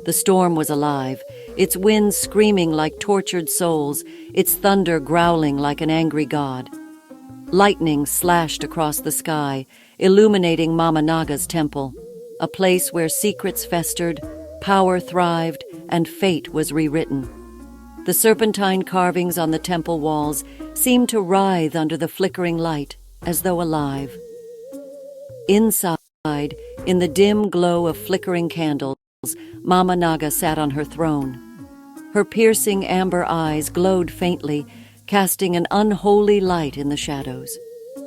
The storm was alive, its winds screaming like tortured souls, its thunder growling like an angry god. Lightning slashed across the sky, illuminating Mama Naga's temple, a place where secrets festered, power thrived, and fate was rewritten. The serpentine carvings on the temple walls seemed to writhe under the flickering light, as though alive. Inside, in the dim glow of flickering candles, Mama Naga sat on her throne. Her piercing amber eyes glowed faintly, casting an unholy light in the shadows.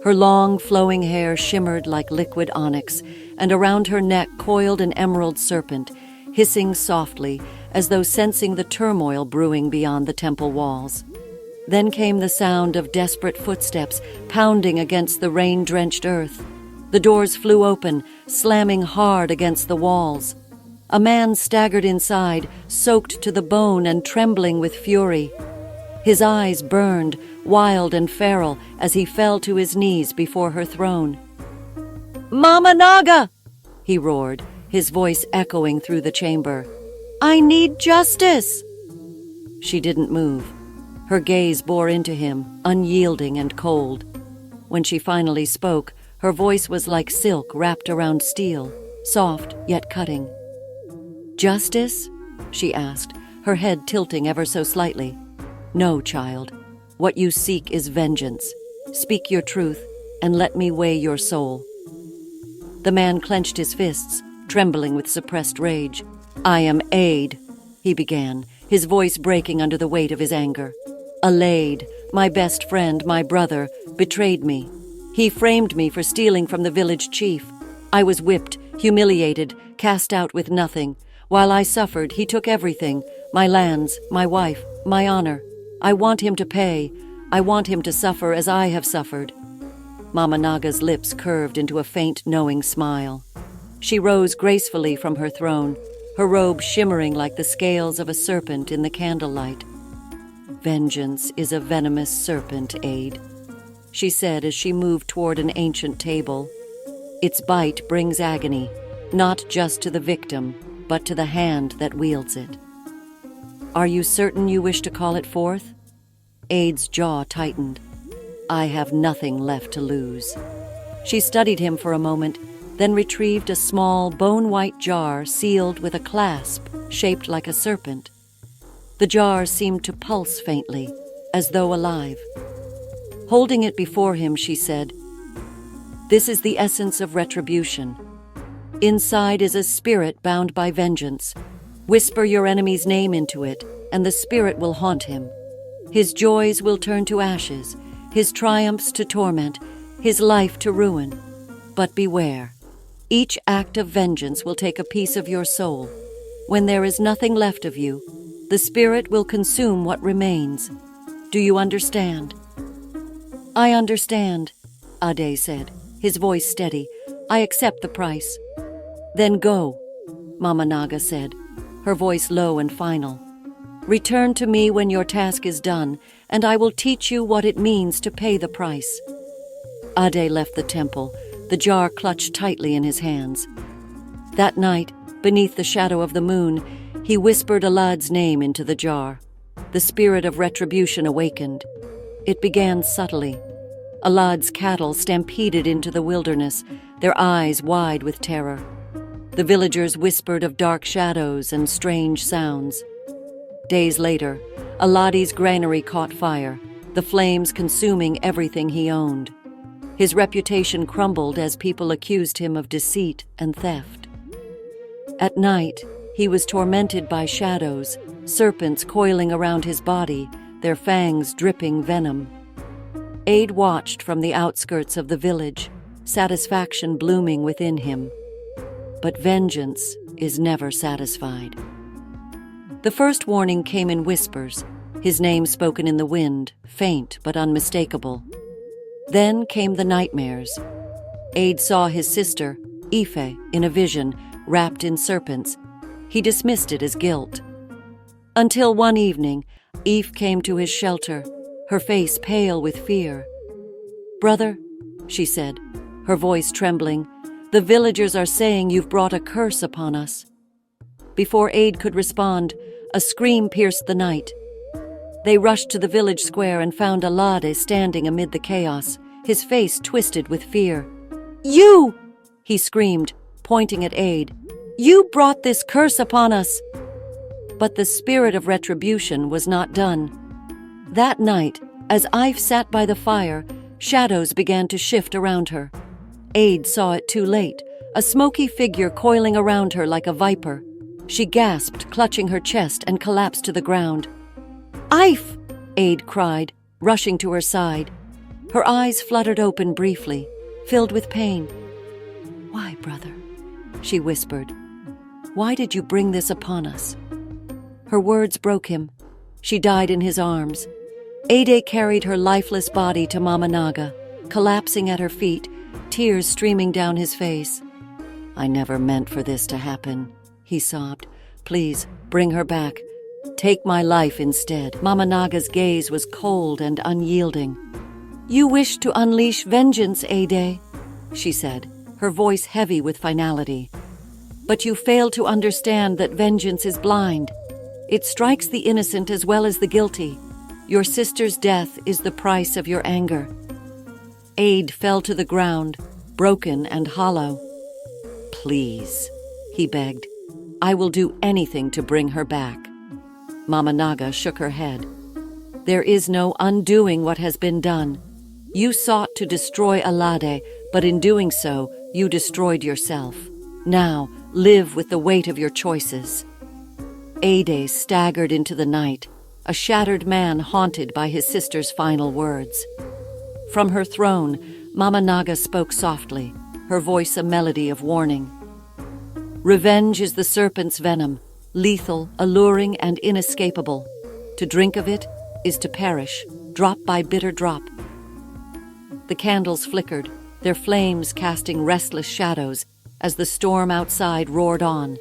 Her long, flowing hair shimmered like liquid onyx, and around her neck coiled an emerald serpent, hissing softly, as though sensing the turmoil brewing beyond the temple walls. Then came the sound of desperate footsteps pounding against the rain-drenched earth. The doors flew open, slamming hard against the walls. A man staggered inside, soaked to the bone and trembling with fury. His eyes burned, wild and feral, as he fell to his knees before her throne. "Mama Naga!" he roared, his voice echoing through the chamber. "I need justice!" She didn't move. Her gaze bore into him, unyielding and cold. When she finally spoke, her voice was like silk wrapped around steel, soft yet cutting. "Justice?" she asked, her head tilting ever so slightly. "No, child. What you seek is vengeance. Speak your truth, and let me weigh your soul." The man clenched his fists, trembling with suppressed rage. "I am Aid," he began, his voice breaking under the weight of his anger. "Alaid, my best friend, my brother, betrayed me. He framed me for stealing from the village chief. I was whipped, humiliated, cast out with nothing. While I suffered, he took everything, my lands, my wife, my honor. I want him to pay. I want him to suffer as I have suffered." Mama Naga's lips curved into a faint, knowing smile. She rose gracefully from her throne, her robe shimmering like the scales of a serpent in the candlelight. "Vengeance is a venomous serpent, Aid," she said as she moved toward an ancient table. "Its bite brings agony, not just to the victim, but to the hand that wields it. Are you certain you wish to call it forth?" Aid's jaw tightened. "I have nothing left to lose." She studied him for a moment, then retrieved a small, bone-white jar sealed with a clasp shaped like a serpent. The jar seemed to pulse faintly, as though alive. Holding it before him, she said, "This is the essence of retribution. Inside is a spirit bound by vengeance. Whisper your enemy's name into it, and the spirit will haunt him. His joys will turn to ashes, his triumphs to torment, his life to ruin. But beware. Each act of vengeance will take a piece of your soul. When there is nothing left of you, the spirit will consume what remains. Do you understand?" "I understand," Ade said, his voice steady. "I accept the price." "Then go," Mama Naga said, her voice low and final. "Return to me when your task is done, and I will teach you what it means to pay the price." Ade left the temple, the jar clutched tightly in his hands. That night, beneath the shadow of the moon, he whispered Alad's name into the jar. The spirit of retribution awakened. It began subtly. Alad's cattle stampeded into the wilderness, their eyes wide with terror. The villagers whispered of dark shadows and strange sounds. Days later, Aladi's granary caught fire, the flames consuming everything he owned. His reputation crumbled as people accused him of deceit and theft. At night, he was tormented by shadows, serpents coiling around his body, their fangs dripping venom. Aid watched from the outskirts of the village, satisfaction blooming within him. But vengeance is never satisfied. The first warning came in whispers, his name spoken in the wind, faint but unmistakable. Then came the nightmares. Aid saw his sister, Ife, in a vision, wrapped in serpents. He dismissed it as guilt. Until one evening, Ife came to his shelter, her face pale with fear. "Brother," she said, her voice trembling, "the villagers are saying you've brought a curse upon us." Before Aid could respond, a scream pierced the night. They rushed to the village square and found Alade standing amid the chaos, his face twisted with fear. "You!" he screamed, pointing at Aid. "You brought this curse upon us!" But the spirit of retribution was not done. That night, as Ive sat by the fire, shadows began to shift around her. Aid saw it too late, a smoky figure coiling around her like a viper. She gasped, clutching her chest, and collapsed to the ground. "Ife!" Aid cried, rushing to her side. Her eyes fluttered open briefly, filled with pain. "Why, brother?" she whispered. "Why did you bring this upon us?" Her words broke him. She died in his arms. Ade carried her lifeless body to Mama Naga, collapsing at her feet, tears streaming down his face. "I never meant for this to happen," he sobbed. "Please, bring her back. Take my life instead." Mama Naga's gaze was cold and unyielding. "You wish to unleash vengeance, Ade," she said, her voice heavy with finality. "But you fail to understand that vengeance is blind. It strikes the innocent as well as the guilty. Your sister's death is the price of your anger." Aid fell to the ground, broken and hollow. "Please," he begged. "I will do anything to bring her back." Mama Naga shook her head. "There is no undoing what has been done. You sought to destroy Alade, but in doing so, you destroyed yourself. Now, live with the weight of your choices." Ade staggered into the night, a shattered man haunted by his sister's final words. From her throne, Mama Naga spoke softly, her voice a melody of warning. "Revenge is the serpent's venom, lethal, alluring, and inescapable. To drink of it is to perish, drop by bitter drop." The candles flickered, their flames casting restless shadows as the storm outside roared on.